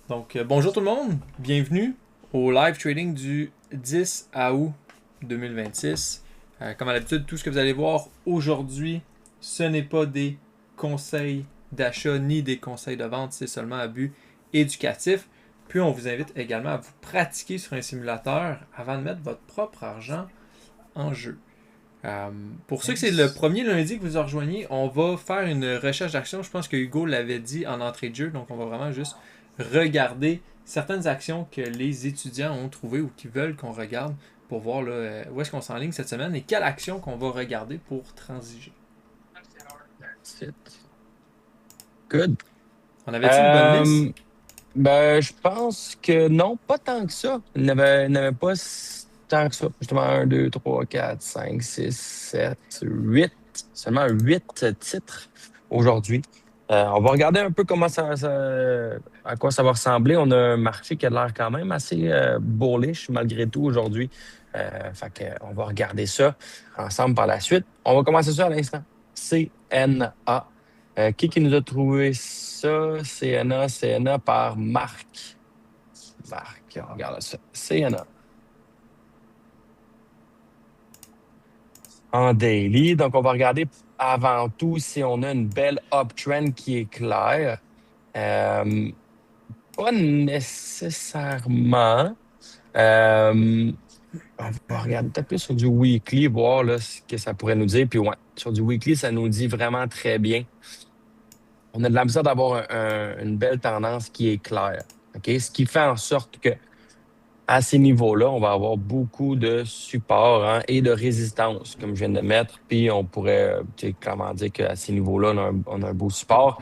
Donc, bonjour tout le monde, bienvenue au live trading du 10 août 2026. Comme à l'habitude, tout ce que vous allez voir aujourd'hui, ce n'est pas des conseils d'achat ni des conseils de vente, c'est seulement à but éducatif. Puis on vous invite également à vous pratiquer sur un simulateur avant de mettre votre propre argent en jeu. Euh, pour ceux que c'est le premier lundi que vous rejoignez, on va faire une recherche d'action. Je pense que Hugo l'avait dit en entrée de jeu, donc on va vraiment juste regarder certaines actions que les étudiants ont trouvées ou qui veulent qu'on regarde pour voir là, où est-ce qu'on s'enligne cette semaine et quelle action qu'on va regarder pour transiger. That's it. Good. On avait-tu une bonne liste? Euh, je pense que non, pas tant que ça. Il n'y avait pas tant que ça. Justement, un, 2, 3, 4, 5, 6, 7, 8. Seulement 8 titres aujourd'hui. On va regarder un peu à quoi ça va ressembler. On a un marché qui a l'air quand même assez bullish malgré tout aujourd'hui. On va regarder ça ensemble par la suite. On va commencer ça à l'instant. CNA. Qui nous a trouvé ça? CNA par Marc. Marc, on regarde ça. CNA. En daily. Donc, on va regarder avant tout si on a une belle uptrend qui est claire. Euh, Pas nécessairement. Euh, on va regarder peut-être plus sur du weekly, voir là, ce que ça pourrait nous dire. Puis ouais, sur du weekly, ça nous dit vraiment très bien. On a de la misère d'avoir une belle tendance qui est claire. OK? Ce qui fait en sorte que à ces niveaux-là, on va avoir beaucoup de support hein, et de résistance, comme je viens de mettre. Puis on pourrait clairement dire qu'à ces niveaux-là, on a un beau support.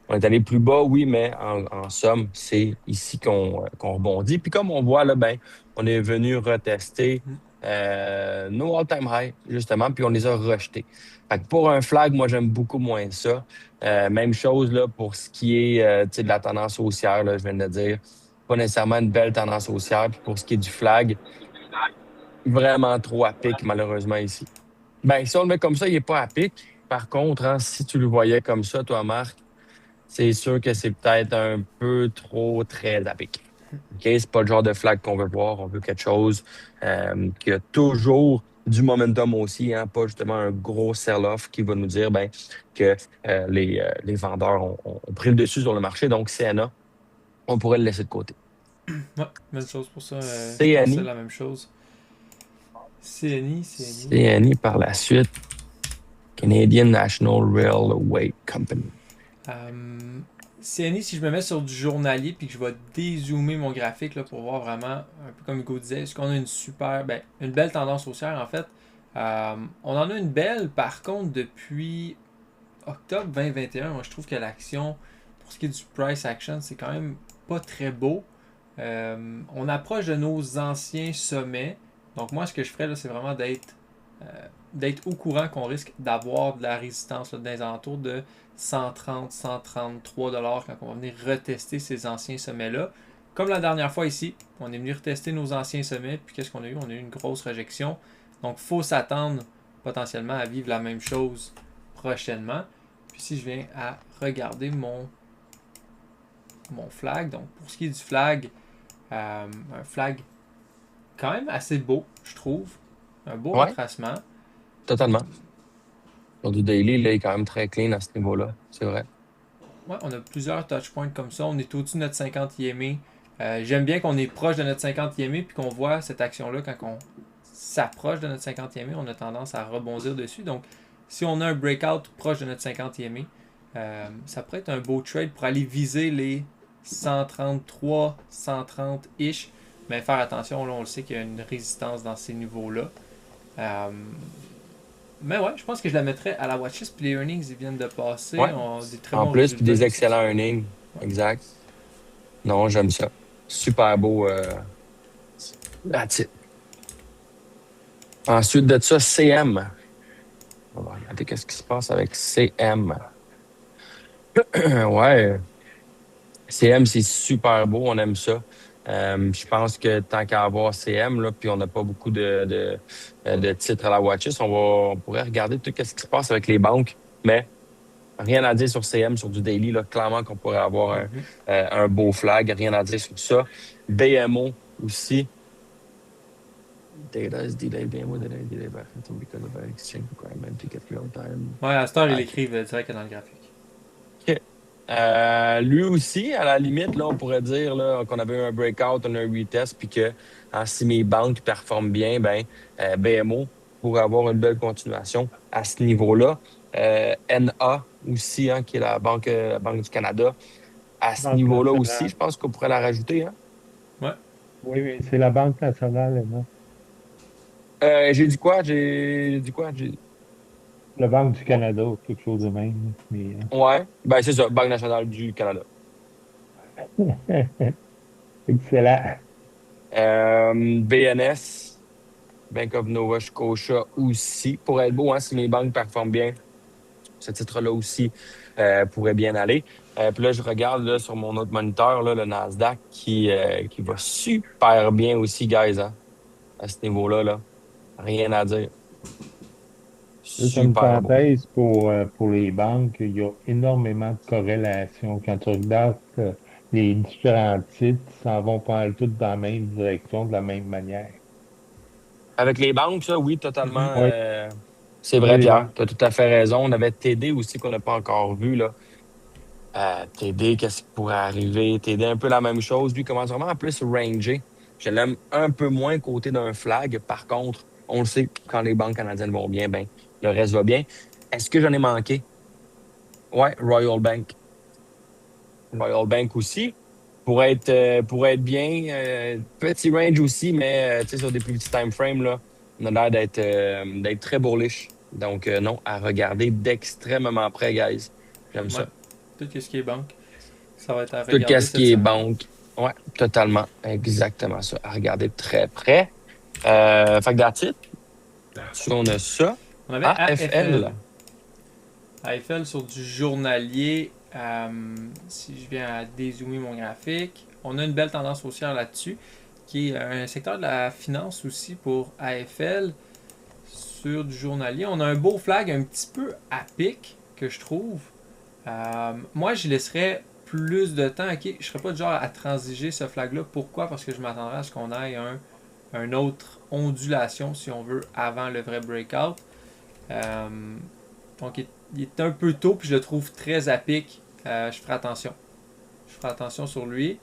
On est allé plus bas, oui, mais en somme, c'est ici qu'on rebondit. Puis comme on voit, là, ben, on est venu retester nos all-time high, justement, puis on les a rejetés. Fait que pour un flag, moi, j'aime beaucoup moins ça. Même chose là, pour ce qui est tu sais, de la tendance haussière, là, je viens de le dire. Pas nécessairement une belle tendance haussière. Puis pour ce qui est du flag, vraiment trop à pic, malheureusement, ici. Ben, si on le met comme ça, il n'est pas à pic. Par contre, hein, si tu le voyais comme ça, toi, Marc, c'est sûr que c'est peut-être un peu trop très à pic. OK? C'est pas le genre de flag qu'on veut voir. On veut quelque chose qui a toujours du momentum aussi, hein, pas justement un gros sell-off qui va nous dire ben, que les vendeurs ont pris le dessus sur le marché. Donc, CNA, on pourrait le laisser de côté. Ouais, même chose pour ça. Je pensais CNI, la même chose. CNI, CNI. CNI par la suite, Canadian National Railway Company. Euh, CNI, si je me mets sur du journalier puis que je vais dézoomer mon graphique là, pour voir vraiment, un peu comme Hugo disait, est-ce qu'on a une super, ben, une belle tendance haussière en fait. On en a une belle, par contre, depuis octobre 2021. Moi, je trouve que l'action, pour ce qui est du price action, c'est quand même pas très beau. On approche de nos anciens sommets. Donc, moi, ce que je ferais, là, c'est vraiment d'être au courant qu'on risque d'avoir de la résistance là, dans les alentours de 130, 133 dollars quand on va venir retester ces anciens sommets-là. Comme la dernière fois ici, on est venu retester nos anciens sommets, puis qu'est-ce qu'on a eu? On a eu une grosse rejection. Donc, il faut s'attendre potentiellement à vivre la même chose prochainement. Puis si je viens à regarder mon flag, donc pour ce qui est du flag, un flag quand même assez beau, je trouve. Un beau Ouais, retracement. totalement. Sur du daily, là, il est quand même très clean à ce niveau-là. C'est vrai. Ouais, on a plusieurs touch points comme ça. On est au-dessus de notre 50 IME. J'aime bien qu'on est proche de notre 50 IME puis qu'on voit cette action-là quand on s'approche de notre 50 IME, on a tendance à rebondir dessus. Donc, si on a un breakout proche de notre 50 IME, ça pourrait être un beau trade pour aller viser les 133, 130-ish. Mais faire attention, là, on le sait qu'il y a une résistance dans ces niveaux-là. Euh, mais ouais, je pense que je la mettrais à la watchlist. Puis les earnings, ils viennent de passer. Ouais. On a des très En bons plus, puis résultats des qui sont excellents sortis. earnings. Ouais. Exact. Non, j'aime ça. Super beau. That's it. Ensuite de ça, CM. On va regarder qu'est-ce qui se passe avec CM. Ouais, CM, c'est super beau, on aime ça. Je pense que tant qu'à avoir CM, là, puis on n'a pas beaucoup de titres à la watchlist, on pourrait regarder tout ce qui se passe avec les banques. Mais Rien à dire sur CM, sur du daily. Là. Clairement qu'on pourrait avoir Mhm. un beau flag. Rien à dire sur ça. BMO aussi. Data is delayed. BMO data is delayed by Phantom because of an exchange requirement to get real time. Ouais, à cette heure, ils OK. l'écrivent direct dans le graphique. OK. Lui aussi, à la limite, là, on pourrait dire là, qu'on avait eu un breakout, on a eu un retest, puis que si mes banques performent bien, ben, BMO pourrait avoir une belle continuation à ce niveau-là. NA aussi, hein, qui est la Banque du Canada, à ce Banque niveau-là aussi, nationale. je pense qu'on pourrait la rajouter. Hein. Ouais. Oui, oui, c'est la Banque nationale, non? J'ai dit quoi? J'ai dit quoi? La Banque du Ouais, Canada ou quelque chose de même. Mais, ouais. Ben, c'est ça, Banque nationale du Canada. excellent. BNS. Bank of Nova Scotia aussi. Pour être beau, hein, si mes banques performent bien, ce titre-là aussi pourrait bien aller. Puis là, je regarde là, sur mon autre moniteur, là, le Nasdaq, qui va super bien aussi, guys, hein, à ce niveau-là. Là. Rien à dire. Juste une Super beau. parenthèse pour les banques, il y a énormément de corrélations. Quand tu regardes les différents titres, ils s'en vont pas toutes dans la même direction, de la même manière. Avec les banques, ça, oui, totalement. Mhm. Oui, C'est oui, vrai, les Pierre. banques. Tu as tout à fait raison. On avait TD aussi qu'on n'a pas encore vu. Là. TD, qu'est-ce qui pourrait arriver? TD, un peu la même chose. Lui, commence vraiment à plus ranger. Je l'aime un peu moins côté d'un flag. Par contre, on le sait, quand les banques canadiennes vont bien, ben, le reste va bien. Est-ce que j'en ai manqué? Ouais, Royal Bank. Royal Bank aussi. Pour être bien, petit range aussi, mais tu sais, sur des plus petits time frames, là, on a l'air d'être très bullish. Donc, non, à regarder d'extrêmement près, guys. J'aime Ouais. ça. Tout ce qui est banque. Ça va être à Tout regarder ce cette qui est semaine. banque. Ouais, totalement. Exactement ça. À regarder de très près. Fait que that's it. Si on a ça. On avait AFL. AFL. AFL sur du journalier. Si je viens à dézoomer mon graphique, on a une belle tendance haussière là-dessus, qui est un secteur de la finance aussi pour AFL. Sur du journalier, on a un beau flag un petit peu à pic que je trouve. Moi, je laisserais plus de temps. Ok, je serais pas du genre à transiger ce flag-là. Pourquoi? Parce que je m'attendrais à ce qu'on ait un autre ondulation, si on veut, avant le vrai breakout. Euh, donc, il est un peu tôt, puis je le trouve très à pic. Je ferai attention. Je ferai attention sur lui.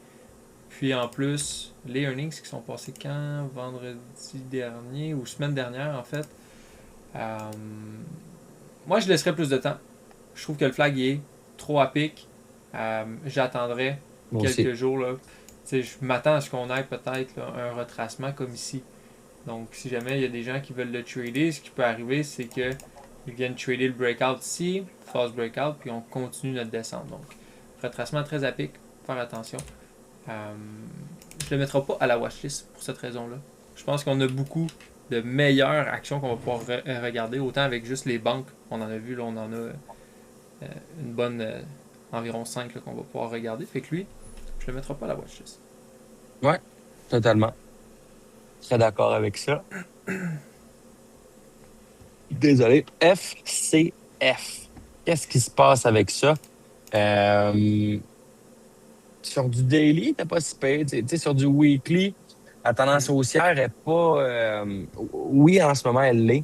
Puis en plus, les earnings qui sont passés quand? Vendredi dernier ou semaine dernière en fait. Euh, Moi, je laisserais plus de temps. Je trouve que le flag est trop à pic. J'attendrai Moi aussi. quelques jours. Là. Je m'attends à ce qu'on ait peut-être là, un retracement comme ici. Donc, si jamais il y a des gens qui veulent le trader, ce qui peut arriver, c'est qu'ils viennent trader le breakout ici, false breakout, puis on continue notre descente. Donc, retracement très à pic, faire attention. Je ne le mettrai pas à la watchlist pour cette raison-là. Je pense qu'on a beaucoup de meilleures actions qu'on va pouvoir regarder, autant avec juste les banques. On en a vu, là, on en a une bonne environ 5 qu'on va pouvoir regarder. Fait que lui, je le mettrai pas à la watchlist. Ouais, totalement. Très d'accord avec ça. Désolé. FCF. Qu'est-ce qui se passe avec ça? Euh, Sur du daily, t'as pas si pire. Tu sais, sur du weekly, la tendance haussière est pas. Oui, en ce moment, elle l'est.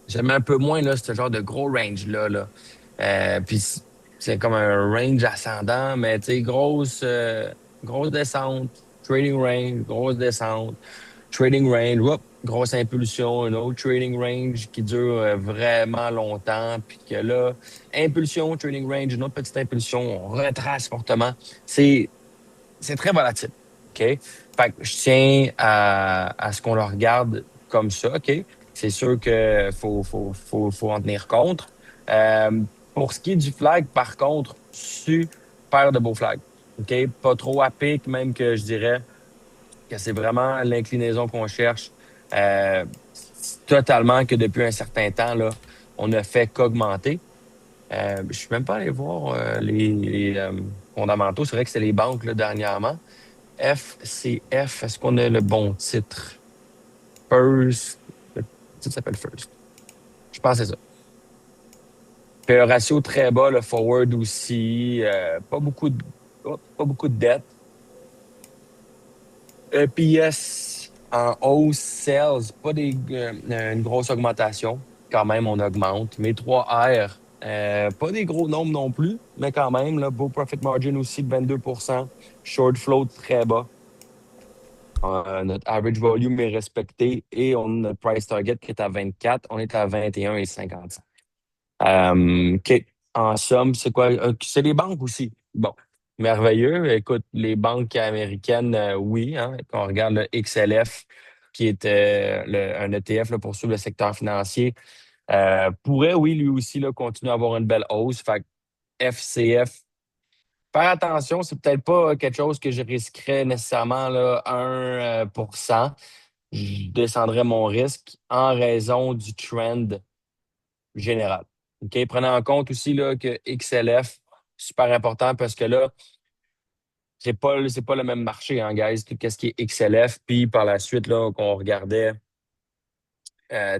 J'aime un peu moins là, ce genre de gros range-là. Là. Puis c'est comme un range ascendant, mais tu sais, grosse descente, trading range, grosse descente, trading range, whoop, grosse impulsion, un autre trading range qui dure vraiment longtemps, puis que là, impulsion, trading range, une autre petite impulsion, on retrace fortement. C'est c'est très volatile. OK? Fait que je tiens à ce qu'on le regarde comme ça. OK? C'est sûr qu'il faut en tenir compte. Euh, pour ce qui est du flag, par contre, super de beaux flags. OK? Pas trop à pic, même que je dirais que c'est vraiment l'inclinaison qu'on cherche. Euh, Totalement que depuis un certain temps, là, on ne fait qu'augmenter. Je ne suis même pas allé voir les fondamentaux. C'est vrai que c'est les banques là, dernièrement. FCF, est-ce qu'on a le bon titre? First. Le titre s'appelle First. Je pense que c'est ça. Puis un ratio très bas, le forward aussi. Pas beaucoup de dettes. EPS en hausse, sales, pas une grosse augmentation. Quand même, on augmente. Mais 3R, pas des gros nombres non plus, mais quand même, là, beau profit margin aussi de 22%. Short float très bas. Notre average volume est respecté et on a notre price target qui est à 24. On est à 21,55. OK. En somme, c'est quoi? C'est les banques aussi. Bon, merveilleux. Écoute, les banques américaines, oui. Hein, quand on regarde le XLF, qui est un ETF là, pour suivre le secteur financier, pourrait, oui, lui aussi, là, continuer à avoir une belle hausse. Fait que FCF, faire attention, c'est peut-être pas quelque chose que je risquerais nécessairement là, 1%. Je descendrais mon risque en raison du trend général. OK? Prenez en compte aussi là, que XLF, super important parce que là, c'est pas le même marché, hein, guys. Qu'est-ce qui est XLF? Puis par la suite, là, qu'on regardait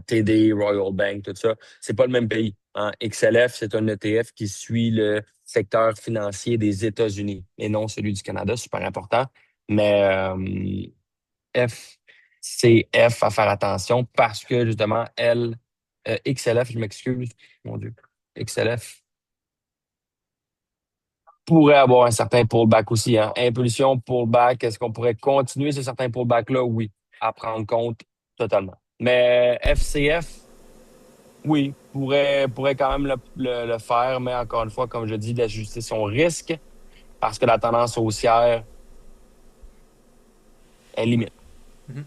TD, Royal Bank, tout ça, c'est pas le même pays. Hein. XLF, c'est un ETF qui suit le secteur financier des États-Unis et non celui du Canada, super important. Mais FCF, à faire attention parce que justement, XLF, je m'excuse, mon Dieu, XLF pourrait avoir un certain pullback aussi. Hein. Impulsion, pullback, est-ce qu'on pourrait continuer ce certain pullback-là? Oui, à prendre compte totalement. Mais FCF, oui, pourrait quand même le faire, mais encore une fois, comme je dis, d'ajuster son risque parce que la tendance haussière est limite. Mhm.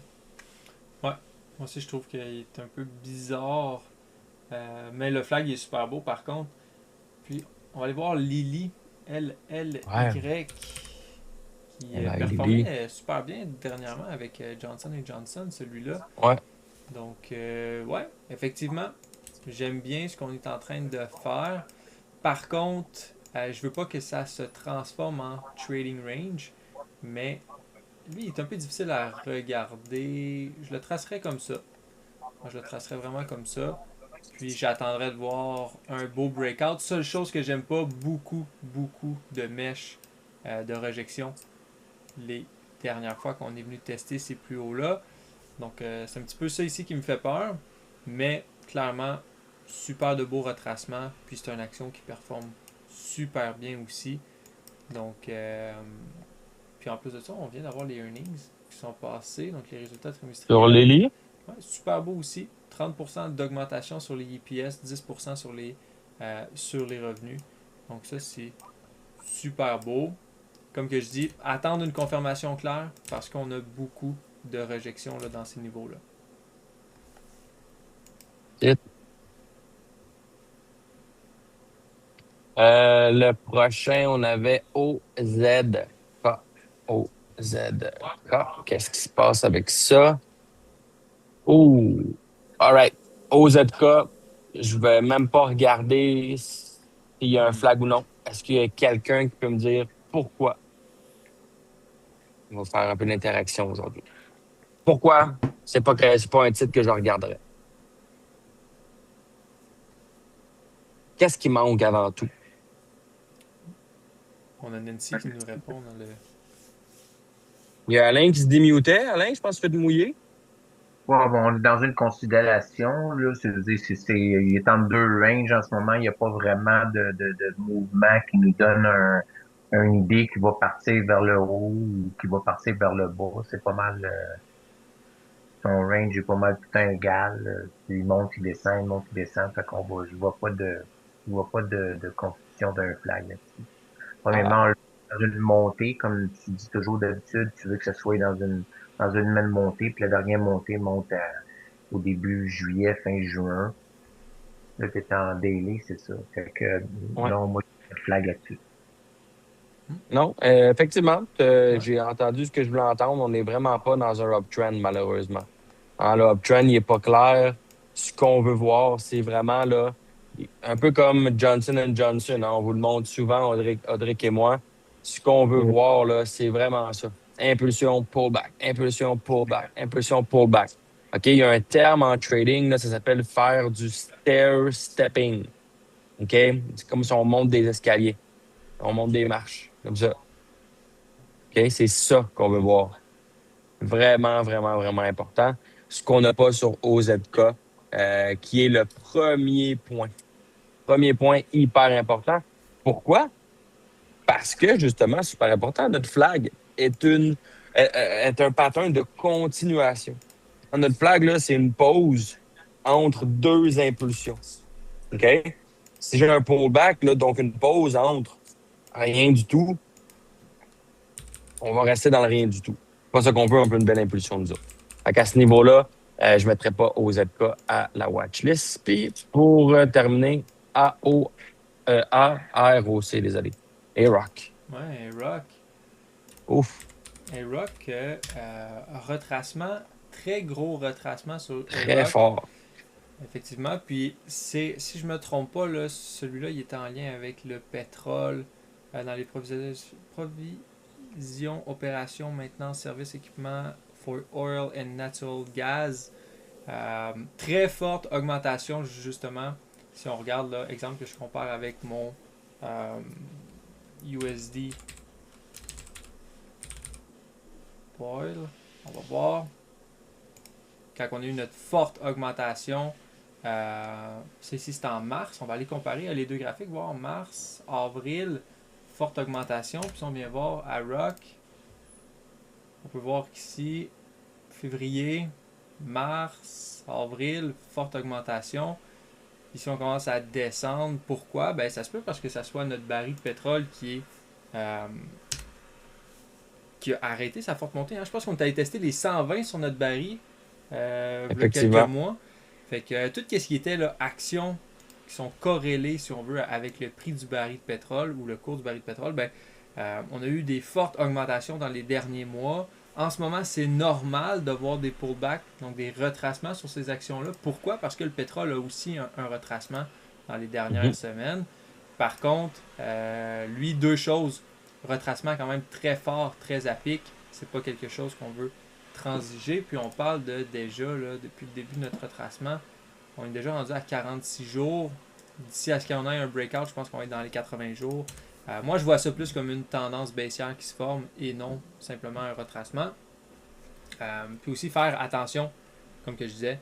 Ouais, moi aussi je trouve qu'il est un peu bizarre. Mais le flag il est super beau par contre. Puis on va aller voir Lily, Ouais, L-L-Y, qui Lily. performait super bien dernièrement avec Johnson Johnson, celui-là. Ouais, Donc, ouais, effectivement, j'aime bien ce qu'on est en train de faire. Par contre, je veux pas que ça se transforme en trading range, mais lui, il est un peu difficile à regarder. Je le tracerais comme ça. Moi, je le tracerais vraiment comme ça. Puis j'attendrai de voir un beau breakout. Seule chose que j'aime pas, beaucoup de mèches de rejection les dernières fois qu'on est venu tester ces plus hauts-là. Donc c'est un petit peu ça ici qui me fait peur. Mais clairement, super de beaux retracements. Puis c'est une action qui performe super bien aussi. Donc, puis en plus de ça, on vient d'avoir les earnings qui sont passés. Donc les résultats sur trimestriels. Lily. Ouais, super beau aussi. 30% d'augmentation sur les EPS, 10% sur les revenus. Donc ça, c'est super beau. Comme que je dis, attendre une confirmation claire parce qu'on a beaucoup de rejections là, dans ces niveaux-là. Le prochain, on avait OZK. OZK. Qu'est-ce qui se passe avec ça? Oh, all right. OZK, je vais même pas regarder s'il y a un Hmm. flag ou non. Est-ce qu'il y a quelqu'un qui peut me dire pourquoi? On va faire un peu d'interaction aujourd'hui. Pourquoi? C'est pas un titre que je regarderais. Qu'est-ce qui manque avant tout? On a Nancy qui nous répond dans le. Il y a Alain qui se démutait. Alain, je pense que tu fais de mouiller. Ouais, bon, on est dans une considération, là. Il est en deux ranges en ce moment. Il n'y a pas vraiment de mouvement qui nous donne une idée qui va partir vers le haut ou qui va partir vers le bas. C'est pas mal, son range est pas mal tout le temps égal. Il monte, il descend, il monte, il descend. Fait qu'on va, je vois pas de confusion d'un flag là-dessus. Ah, Premièrement, dans une montée, comme tu dis toujours d'habitude, tu veux que ce soit dans une même montée, puis la dernière montée monte au début juillet, fin juin. Là, t'es en daily, c'est ça. Fait que, ouais. non, moi, j'ai pas de flag là-dessus. Hmm? Non, effectivement, Ouais. j'ai entendu ce que je voulais entendre. On n'est vraiment pas dans un uptrend, malheureusement. Hein, le uptrend, il n'est pas clair. Ce qu'on veut voir, c'est vraiment là, un peu comme Johnson Johnson. Hein, on vous le montre souvent, Audric et moi. Ce qu'on veut Oui. voir, là, c'est vraiment ça. Impulsion, pullback, impulsion, pullback, impulsion, pullback. OK, il y a un terme en trading, là, ça s'appelle faire du stair stepping. OK? C'est comme si on monte des escaliers. On monte des marches, comme ça. OK? C'est ça qu'on veut voir. Vraiment, vraiment, vraiment important. Ce qu'on n'a pas sur OZK, qui est le premier point. Premier point hyper important. Pourquoi? Parce que, justement, super important, notre flag est un pattern de continuation. Notre flag, là, c'est une pause entre deux impulsions. OK? Si j'ai un pullback, là, donc une pause entre rien du tout, on va rester dans le rien du tout. C'est pas ça qu'on veut, on veut une belle impulsion, nous autres. Fait qu'à ce niveau-là, je ne mettrai pas OZK à la watchlist. Puis pour terminer, AOC, désolé. A-Rock. Ouais, Rock. Ouf, Rock, retracement, très gros retracement sur très Rock. fort. Effectivement. Puis, si je me trompe pas, là, celui-là, il est en lien avec le pétrole dans les provisions, opérations, maintenance, services, équipement for oil and natural gas. Très forte augmentation, justement. Si on regarde, là, exemple que je compare avec mon USD oil, on va voir. Quand on a eu notre forte augmentation, c'est en mars. On va aller comparer les deux graphiques, voir mars, avril, forte augmentation. Puis si on vient voir à Rock, on peut voir qu'ici, février, mars, avril, forte augmentation. Ici, on commence à descendre. Pourquoi? Ben, ça se peut parce que ça soit notre baril de pétrole qui a arrêté sa forte montée. Hein. Je pense qu'on est allé tester les 120 sur notre baril il y a quelques mois. Fait que tout ce qui était là, actions qui sont corrélées, si on veut, avec le prix du baril de pétrole ou le cours du baril de pétrole, ben, on a eu des fortes augmentations dans les derniers mois. En ce moment, c'est normal de voir des pullbacks, donc des retracements sur ces actions-là. Pourquoi? Parce que le pétrole a aussi un retracement dans les dernières semaines. Par contre, lui, deux choses. Retracement quand même très fort, très à pic. C'est pas quelque chose qu'on veut transiger. Puis on parle de déjà, là, depuis le début de notre retracement, on est déjà rendu à 46 jours. D'ici à ce qu'on ait un breakout, je pense qu'on va être dans les 80 jours. Moi, je vois ça plus comme une tendance baissière qui se forme et non simplement un retracement. Puis aussi faire attention, comme que je disais,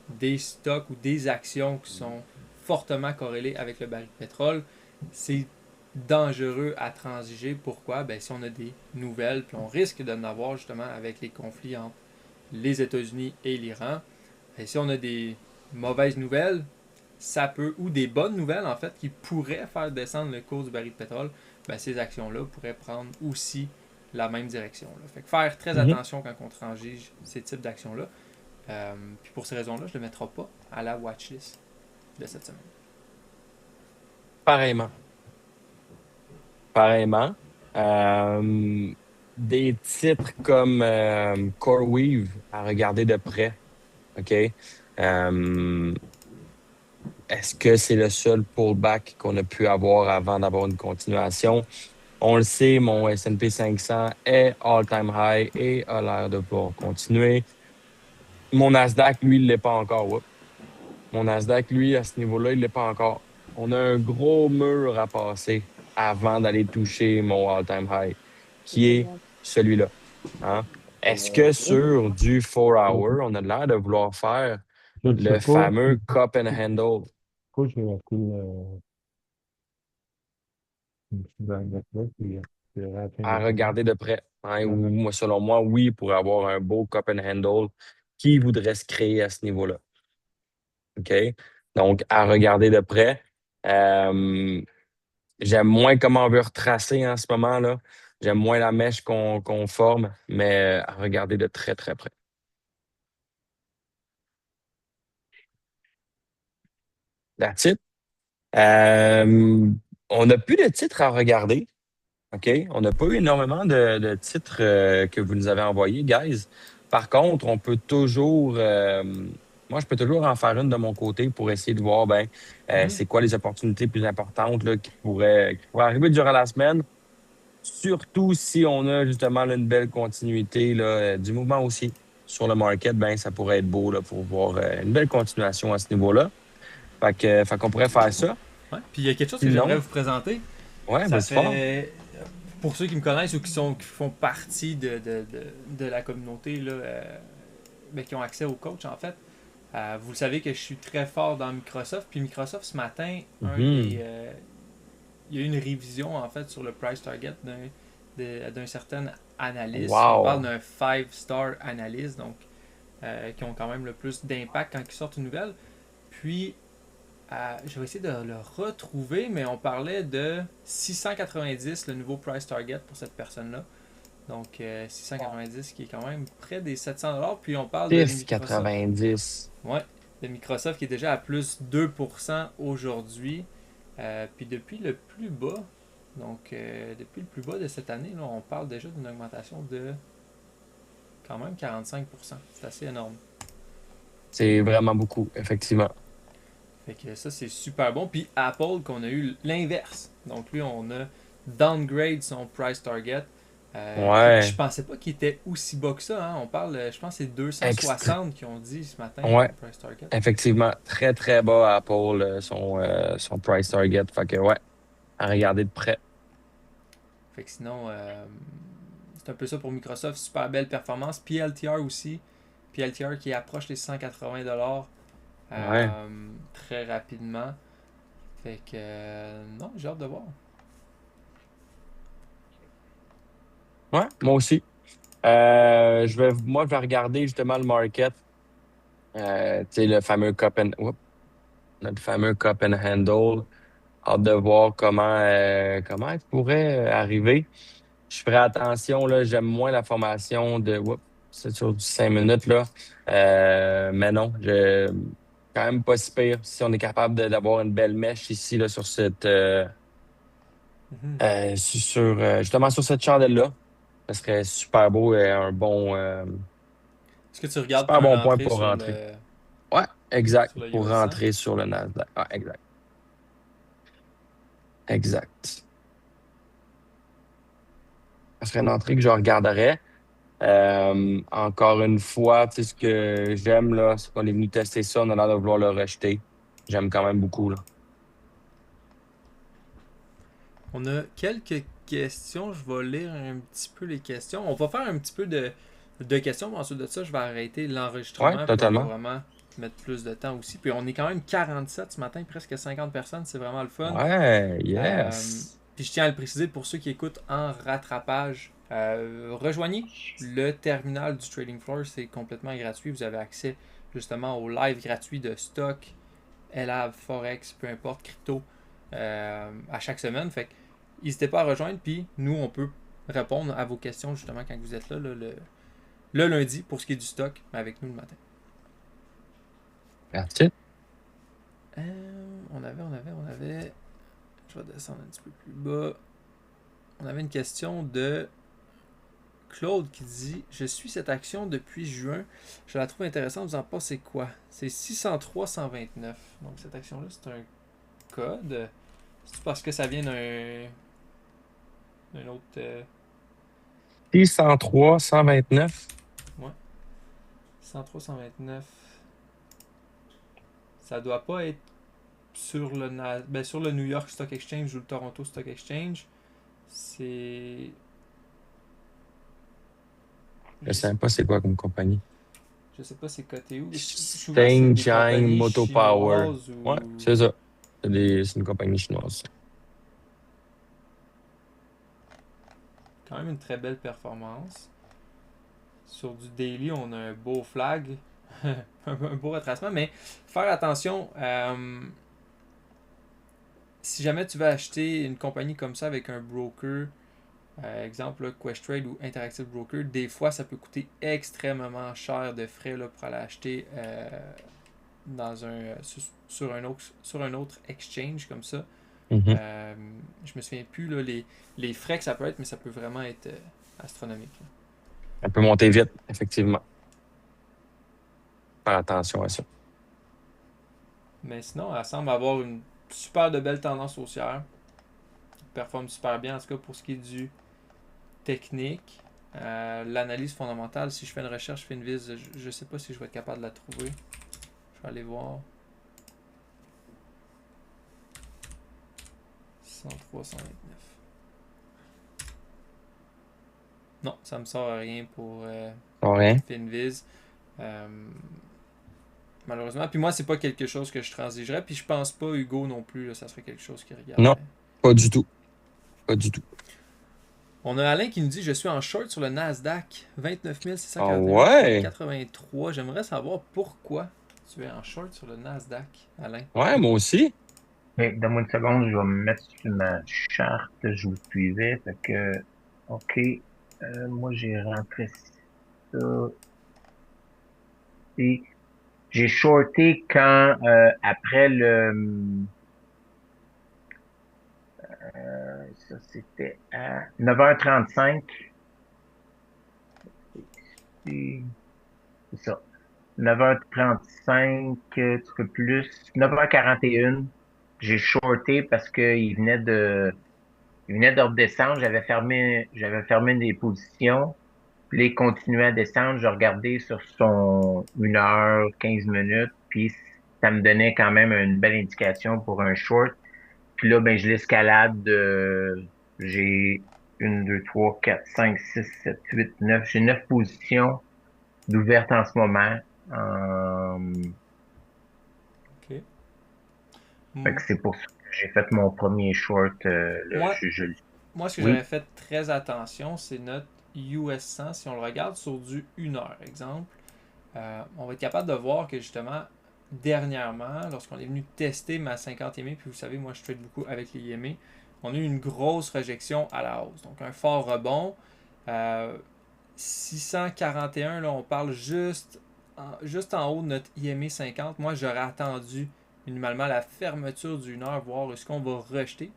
des stocks ou des actions qui sont fortement corrélées avec le baril de pétrole. C'est dangereux à transiger. Pourquoi? Ben, si on a des nouvelles, puis on risque d'en avoir justement avec les conflits entre les États-Unis et l'Iran. Et si on a des mauvaises nouvelles, ça peut, ou des bonnes nouvelles en fait, qui pourraient faire descendre le cours du baril de pétrole, ben, ces actions-là pourraient prendre aussi la même direction. Là. Fait que faire très attention quand on transige ces types d'actions-là. Puis pour ces raisons-là, je ne le mettrai pas à la watchlist de cette semaine. Pareillement. Pareillement. Des titres comme CoreWeave à regarder de près. OK? Est-ce que c'est le seul pullback qu'on a pu avoir avant d'avoir une continuation? On le sait, mon S&P 500 est all-time high et a l'air de pouvoir continuer. Mon Nasdaq, lui, il ne l'est pas encore. Oups. Mon Nasdaq, lui, à ce niveau-là, il ne l'est pas encore. On a un gros mur à passer avant d'aller toucher mon all-time high, qui est celui-là. Hein? Est-ce que sur du 4 hour, on a l'air de vouloir faire le fameux cup and handle? Pourquoi j'ai appris À regarder de près. Hein? Ou, moi, selon moi, oui, pour avoir un beau cup and handle qui voudrait se créer à ce niveau-là. OK? Donc, à regarder de près. J'aime moins comment on veut retracer en ce moment-là. J'aime moins la mèche qu'on forme, mais à regarder de très, très près. That's it. On n'a plus de titres à regarder. OK? On n'a pas eu énormément de titres que vous nous avez envoyés, guys. Par contre, on peut toujours. Moi, je peux toujours en faire une de mon côté pour essayer de voir c'est quoi les opportunités plus importantes là, qui pourraient arriver durant la semaine. Surtout si on a justement là, une belle continuité là, du mouvement aussi sur le market, ça pourrait être beau là, pour voir une belle continuation à ce niveau-là. Fait qu'on pourrait faire ça. Ouais. Puis il y a quelque chose que Sinon- j'aimerais vous présenter. Ouais, Ça vas-y fort. fait, pour ceux qui me connaissent ou qui font partie de la communauté, là, ben, qui ont accès au coach, en fait, vous le savez que je suis très fort dans Microsoft. Puis Microsoft, ce matin, il y a eu une révision, en fait, sur le price target d'un certain analyste. Wow. On parle d'un 5-star analyst, donc qui ont quand même le plus d'impact quand ils sortent une nouvelle. Puis, je vais essayer de le retrouver, mais on parlait de 690, le nouveau price target pour cette personne-là. Donc, 690 qui est quand même près des 700$. Puis, on parle de Microsoft. 6,90. Ouais, de Microsoft qui est déjà à plus 2% aujourd'hui. Puis, depuis le plus bas, donc depuis le plus bas de cette année, là, on parle déjà d'une augmentation de quand même 45%. C'est assez énorme. C'est vraiment beaucoup, effectivement. Fait que ça, c'est super bon. Puis Apple, qu'on a eu l'inverse. Donc lui, on a downgrade son price target. Ouais. Je pensais pas qu'il était aussi bas que ça. Hein. On parle, je pense que c'est 260 qu'ils ont dit ce matin, Ouais. le price target. Effectivement, très très bas Apple, son price target. Fait que ouais, à regarder de près. Fait que sinon, c'est un peu ça pour Microsoft. Super belle performance. PLTR aussi. PLTR qui approche les 180$ Ouais. très rapidement. Fait que non, j'ai hâte de voir. Ouais, moi aussi. Moi, je vais regarder justement le market. Tu sais, notre fameux cup and handle. Hâte de voir comment il pourrait arriver. Je ferai attention, là, j'aime moins la formation c'est sur du 5 minutes, là. Mais non, quand même pas si pire. Si on est capable d'avoir une belle mèche ici, là, sur Mhm. justement sur cette chandelle-là, ça serait super beau et un bon, Est-ce que tu regardes pour super une bon point entrée pour rentrer. Ouais, exact. sur le Pour US 100? rentrer sur le Nasdaq. Ah, exact. Exact. Ça serait une entrée que je regarderais. Encore une fois, tu sais, ce que j'aime, là, c'est qu'on est venu tester ça, on a l'air de vouloir le rejeter. J'aime quand même beaucoup, là. On a quelques questions. Je vais lire un petit peu les questions. On va faire un petit peu de questions, mais ensuite de ça, je vais arrêter Ouais, l'enregistrement. Puis on va totalement. vraiment mettre plus de temps aussi. Puis on est quand même 47 ce matin, presque 50 personnes. C'est vraiment le fun. Ouais, Euh, yes. Puis je tiens à le préciser pour ceux qui écoutent en rattrapage. Rejoignez le terminal du Trading Floor. C'est complètement gratuit. Vous avez accès justement au live gratuit de stock, LAV, Forex, peu importe, crypto, à chaque semaine. Fait que n'hésitez pas à rejoindre. Puis nous, on peut répondre à vos questions justement quand vous êtes là, le lundi pour ce qui est du stock, mais avec nous le matin. Merci. On avait. Je vais descendre un petit peu plus bas. On avait une question de Claude qui dit: Je suis cette action depuis juin. Je la trouve intéressante. Vous en pensez quoi? C'est 603,129. Donc cette action-là, c'est un code. C'est parce que ça vient d'un autre. 603, 129. Ouais. 103,129. Ça doit pas être sur sur le New York Stock Exchange ou le Toronto Stock Exchange. C'est. Je sais même pas c'est quoi comme compagnie. Je sais pas c'est coté où. Souvent, c'est des Shenjiang compagnies Moto Power. chinoises ou. Ouais, c'est ça. C'est une compagnie chinoise. Quand même une très belle performance. Sur du daily, on a un beau flag. un beau retracement, mais faire attention. Si jamais tu veux acheter une compagnie comme ça avec un broker, exemple là, Questrade ou Interactive Broker, des fois ça peut coûter extrêmement cher de frais là, pour aller acheter dans sur un autre exchange comme ça. Mhm. Je me souviens plus là, les frais que ça peut être, mais ça peut vraiment être astronomique. Là. Ça peut monter vite, effectivement. Faire attention à ça. Mais sinon, elle semble avoir une super de belle tendance haussière. Elle performe super bien, en tout cas pour ce qui est du technique. L'analyse fondamentale, si je fais une recherche, je fais une vis, je sais pas si je vais être capable de la trouver. Je vais aller voir. 103, 129. Non, ça me sort à rien pour Ouais. Finviz. Malheureusement. Puis moi, c'est pas quelque chose que je transigerais. Puis je pense pas, Hugo non plus, là, ça serait quelque chose qu'il regarderait. Non, pas du tout. Pas du tout. On a Alain qui nous dit: je suis en short sur le Nasdaq, 29 Ah ouais? 641,83. J'aimerais savoir pourquoi tu es en short sur le Nasdaq, Alain. Ouais, moi aussi. Mais donne-moi une seconde, je vais me mettre sur ma charte, je vous suivais. Fait que, OK, moi j'ai rentré ça. Et j'ai shorté quand, après ça c'était à 9h35. C'est ça. 9h35, un petit peu plus. 9h41, j'ai shorté parce il venait de redescendre. J'avais fermé des positions. Puis là, il continuait à descendre. Je regardais sur son 1h15 minutes. Puis ça me donnait quand même une belle indication pour un short. Puis là, ben, je l'escalade. J'ai 1, 2, 3, 4, 5, 6, 7, 8, 9. J'ai 9 positions d'ouvertes en ce moment. OK. Fait que c'est pour ça que j'ai fait mon premier short. Moi, je- moi, ce que Oui. j'avais fait très attention, c'est notre US 100. Si on le regarde sur du 1 heure, exemple, on va être capable de voir que justement, dernièrement, lorsqu'on est venu tester ma 50 EMA, puis vous savez, moi je trade beaucoup avec les EMA, on a eu une grosse rejection à la hausse. Donc un fort rebond. 641, là, on parle juste en haut de notre IMA 50. Moi, j'aurais attendu minimalement la fermeture d'une heure, voir est-ce qu'on va rejeter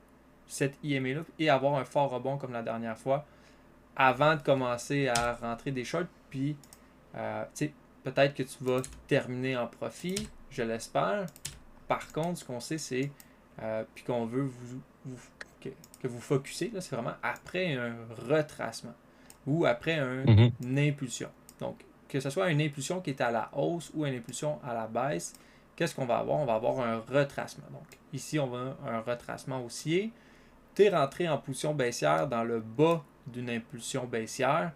cette IMA-là et avoir un fort rebond comme la dernière fois avant de commencer à rentrer des shorts. Puis, tu sais, peut-être que tu vas terminer en profit, je l'espère. Par contre, ce qu'on sait, c'est, puis qu'on veut que vous focussez, là, c'est vraiment après un retracement ou après Mhm. une impulsion. Donc, que ce soit une impulsion qui est à la hausse ou une impulsion à la baisse, qu'est-ce qu'on va avoir? On va avoir un retracement. Donc, ici, on va avoir un retracement haussier. Tu es rentré en position baissière dans le bas d'une impulsion baissière.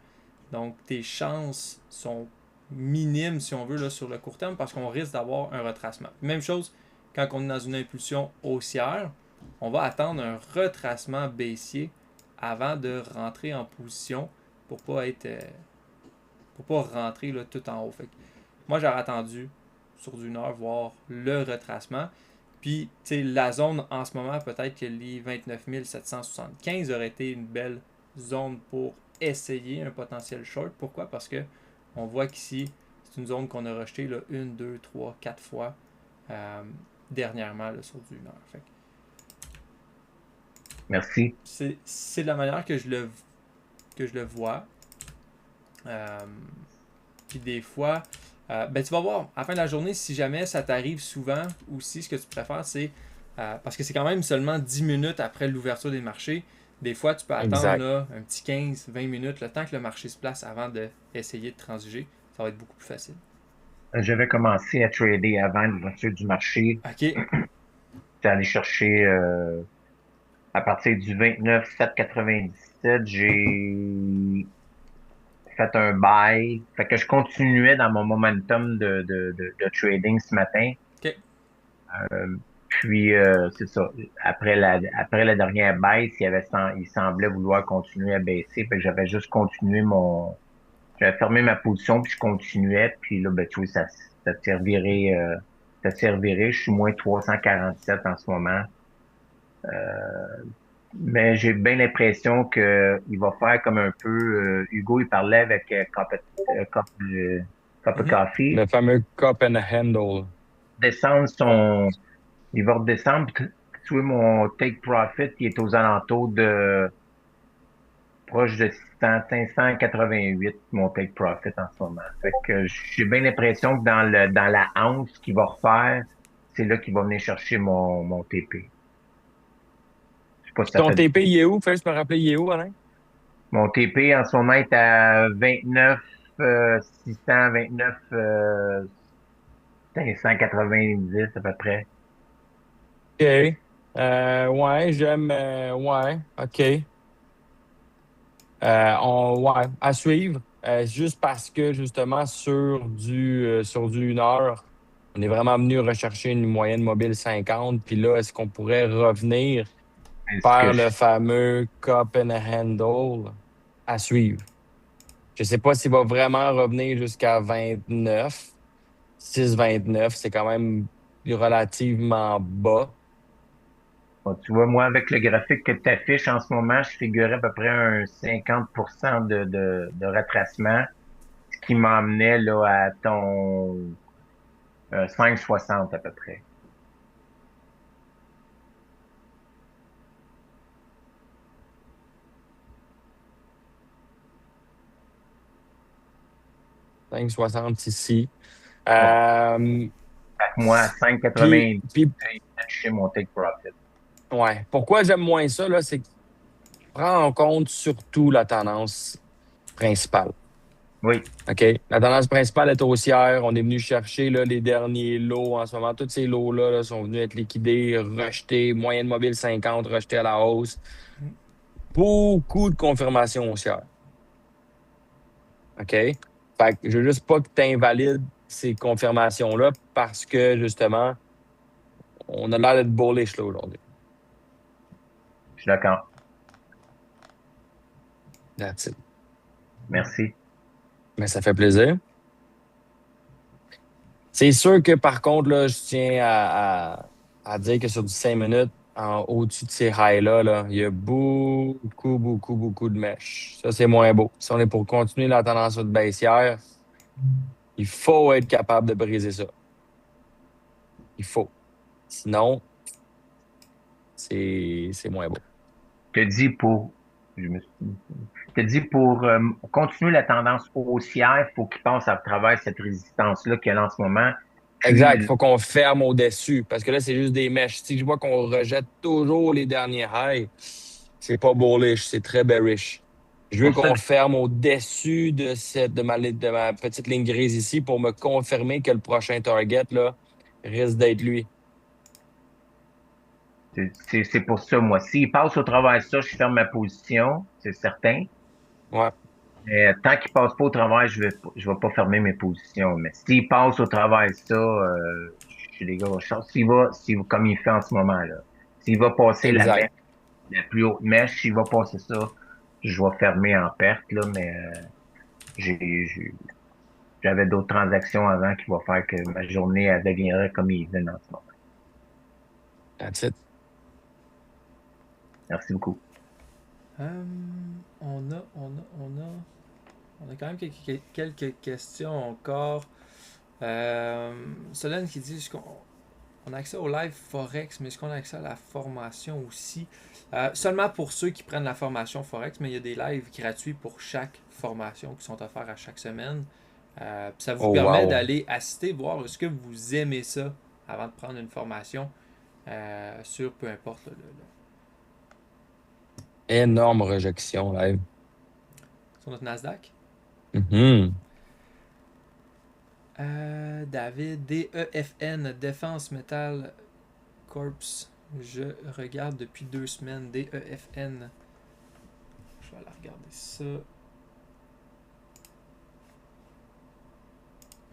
Donc, tes chances sont minimes, si on veut, là, sur le court terme, parce qu'on risque d'avoir un retracement. Même chose quand on est dans une impulsion haussière, on va attendre un retracement baissier avant de rentrer en position pour pas être pour pas rentrer là, tout en haut. Fait que moi, j'aurais attendu sur d'une heure voir le retracement. Puis, tu sais, la zone en ce moment, peut-être que les 29 775 aurait été une belle zone pour essayer un potentiel short. Pourquoi? Parce que on voit qu'ici, c'est une zone qu'on a rejetée là, 1, 2, 3, 4 fois dernièrement là, sur d'une heure. Fait que Merci. c'est de la manière que je le vois. Puis des fois, ben tu vas voir, à la fin de la journée, si jamais ça t'arrive souvent, aussi, ce que tu préfères, c'est, parce que c'est quand même seulement 10 minutes après l'ouverture des marchés, des fois, tu peux attendre Exact. là, un petit 15-20 minutes, le temps que le marché se place avant d'essayer de transiger. Ça va être beaucoup plus facile. J'avais commencé à trader avant l'ouverture du marché. OK. J'étais allé chercher à partir du 29 797, j'ai fait un buy. Fait que je continuais dans mon momentum de trading ce matin. OK. Puis c'est ça. Après la dernière baisse, il semblait vouloir continuer à baisser. Fait que j'avais juste continué j'avais fermé ma position puis je continuais. Puis là, ben tu vois, ça s'est reviré, ça s'est reviré. Je suis moins 347 en ce moment. Mais j'ai bien l'impression que il va faire comme un peu Hugo, il parlait avec Cup of Mhm. Coffee, Le fameux cup and handle. descendre il va redescendre. Puis tu vois, mon take profit, il est aux alentours de proche de 600, 588, mon take profit en ce moment. Fait que j'ai bien l'impression que dans la hanche qu'il va refaire, c'est là qu'il va venir chercher mon TP. Je sais pas si Puis ça ton fait du TP, il est où? Fais-je me rappeler, il est où, Alain? Mon TP en ce moment est à 29 600, 29 590 à peu près. OK. Ouais, j'aime. Ouais, OK. Ouais, à suivre. Juste parce que, justement, sur du 1 heure, on est vraiment venu rechercher une moyenne mobile 50. Puis là, est-ce qu'on pourrait revenir C'est ce que faire je le fameux cup and handle à suivre? Je ne sais pas s'il va vraiment revenir jusqu'à 29. 6,29, c'est quand même relativement bas. bon, tu vois, moi, avec le graphique que tu affiches en ce moment, je figurais à peu près un 50% de retracement, ce qui m'emmenait là à ton 5,60 à peu près. 5,60 ici. Ouais. Euh, Fait que moi, à puis, 5,90, puis, je fais mon take profit. ouais. Pourquoi j'aime moins ça, là, c'est que prend en compte surtout la tendance principale. Oui, OK? La tendance principale est haussière. On est venu chercher là, les derniers lots en ce moment. Tous ces lots-là là, sont venus être liquidés, rejetés, moyenne mobile 50, rejetés à la hausse. Beaucoup de confirmations haussières. OK? Fait que je veux juste pas que tu invalides ces confirmations-là parce que, justement, on a l'air d'être bullish là aujourd'hui. je suis d'accord. That's it. Merci. Mais ça fait plaisir. C'est sûr que, par contre, là, je tiens à dire que sur du 5 minutes, au-dessus de ces highs-là, là, il y a beaucoup, beaucoup, beaucoup de mèches. Ça, c'est moins beau. Si on est pour continuer la tendance de baissière, il faut être capable de briser ça. Il faut. Sinon, c'est moins beau. Je te dis pour, je me suis, je te dis pour continuer la tendance haussière, il faut qu'il passe à travers cette résistance-là qu'il y a en ce moment. Exact. Il Puis, faut qu'on ferme au-dessus parce que là, c'est juste des mèches. Si je vois qu'on rejette toujours les derniers highs, c'est pas bullish, c'est très bearish. Je veux pour ça, qu'on ferme au-dessus de ma petite ligne grise ici pour me confirmer que le prochain target là, risque d'être lui. c'est pour ça, moi. S'il passe au travers de ça, je ferme ma position, c'est certain. Ouais, Mais tant qu'il passe pas au travers, je vais pas fermer mes positions. Mais s'il passe au travers de ça, je suis les gars, s'il va comme il fait en ce moment, là. S'il va passer la mèche, exact. la plus haute mèche, s'il va passer ça, je vais fermer en perte, là, mais j'ai, j'ai- j'avais d'autres transactions avant qui vont faire que ma journée, elle deviendrait comme even en ce moment. That's it. Merci beaucoup. On a quand même quelques questions encore. Solène qui dit on a accès au live Forex, mais est-ce qu'on a accès à la formation aussi? Seulement pour ceux qui prennent la formation Forex, mais il y a des lives gratuits pour chaque formation qui sont offerts à chaque semaine. Ça vous Oh permet wow. d'aller assister, voir est-ce que vous aimez ça avant de prendre une formation sur peu importe Énorme rejection live. sur notre Nasdaq. Mhm. David, DEFN, Défense Metal Corps. Je regarde depuis 2 semaines. DEFN. Je vais aller regarder ça.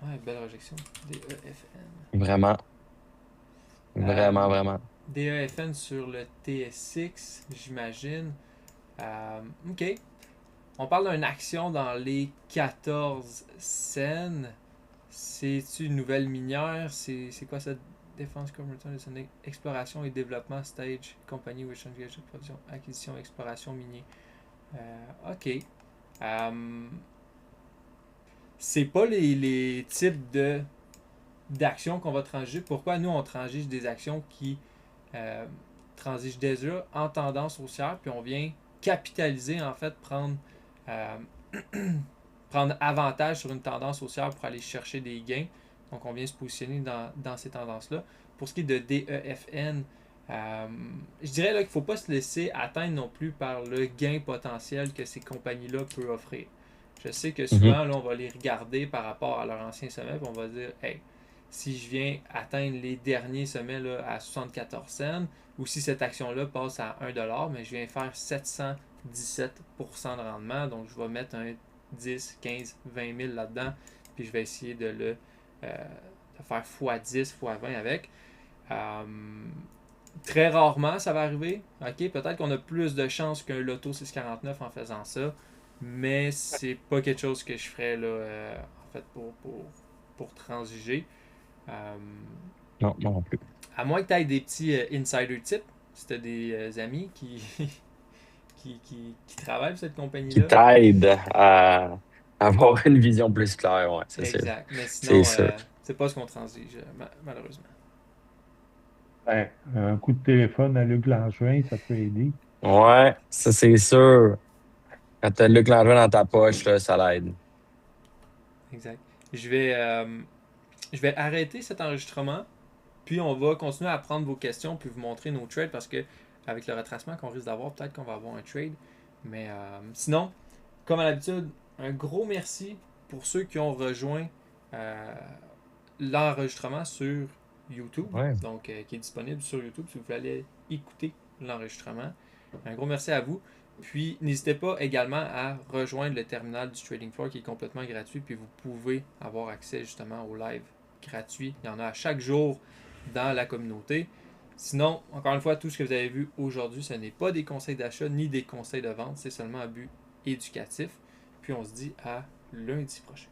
Ouais, belle rejection. DEFN. Vraiment, vraiment, vraiment. DEFN sur le TSX, j'imagine. Ok. On parle d'une action dans les 14 cents. C'est-tu une nouvelle minière? C'est quoi cette défense comme return? C'est une exploration et développement stage, compagnie which engage production, acquisition, exploration minier. Ok. C'est pas les types d'actions qu'on va transiger. Pourquoi nous on transige des actions qui transigent déjà en tendance haussière, puis on vient capitaliser en fait, euh, prendre avantage sur une tendance haussière pour aller chercher des gains. Donc on vient se positionner dans ces tendances-là. Pour ce qui est de DEFN, je dirais là, qu'il ne faut pas se laisser atteindre non plus par le gain potentiel que ces compagnies-là peuvent offrir. Je sais que Mhm. souvent, là, on va les regarder par rapport à leur ancien sommet, puis on va dire, hey, si je viens atteindre les derniers sommets là, à 74 cents, ou si cette action-là passe à 1$, mais je viens faire 717% de rendement. Donc, je vais mettre un 10, 15, 20 000 là-dedans, puis je vais essayer de faire x10, x20 avec. Très rarement, ça va arriver. Ok, peut-être qu'on a plus de chances qu'un loto 649 en faisant ça, mais c'est pas quelque chose que je ferais là, en fait pour transiger. Non, non plus. À moins que tu aies des petits insider tips, si tu as des amis qui travaillent pour cette Qui compagnie-là. t'aide à avoir une vision plus claire, ouais, Exact. Mais c'est sinon, sûr. c'est pas ce qu'on transige, malheureusement. Ben, un coup de téléphone à Luc Langevin, ça peut aider. Ouais, ça c'est sûr. Quand t'as Luc Langevin dans ta poche, là, ça l'aide. Exact. Je vais arrêter cet enregistrement, puis on va continuer à prendre vos questions, puis vous montrer nos trades, parce que avec le retracement qu'on risque d'avoir, peut-être qu'on va avoir un trade. Mais sinon, comme à l'habitude, un gros merci pour ceux qui ont rejoint euh, l'enregistrement sur YouTube, Ouais. donc qui est disponible sur YouTube si vous voulez aller écouter l'enregistrement. Un gros merci à vous. Puis n'hésitez pas également à rejoindre le terminal du Trading Floor qui est complètement gratuit, puis vous pouvez avoir accès justement au live gratuit. Il y en a à chaque jour dans la communauté. Sinon, encore une fois, tout ce que vous avez vu aujourd'hui, ce n'est pas des conseils d'achat ni des conseils de vente, c'est seulement un but éducatif. Puis on se dit à lundi prochain.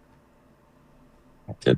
Ok.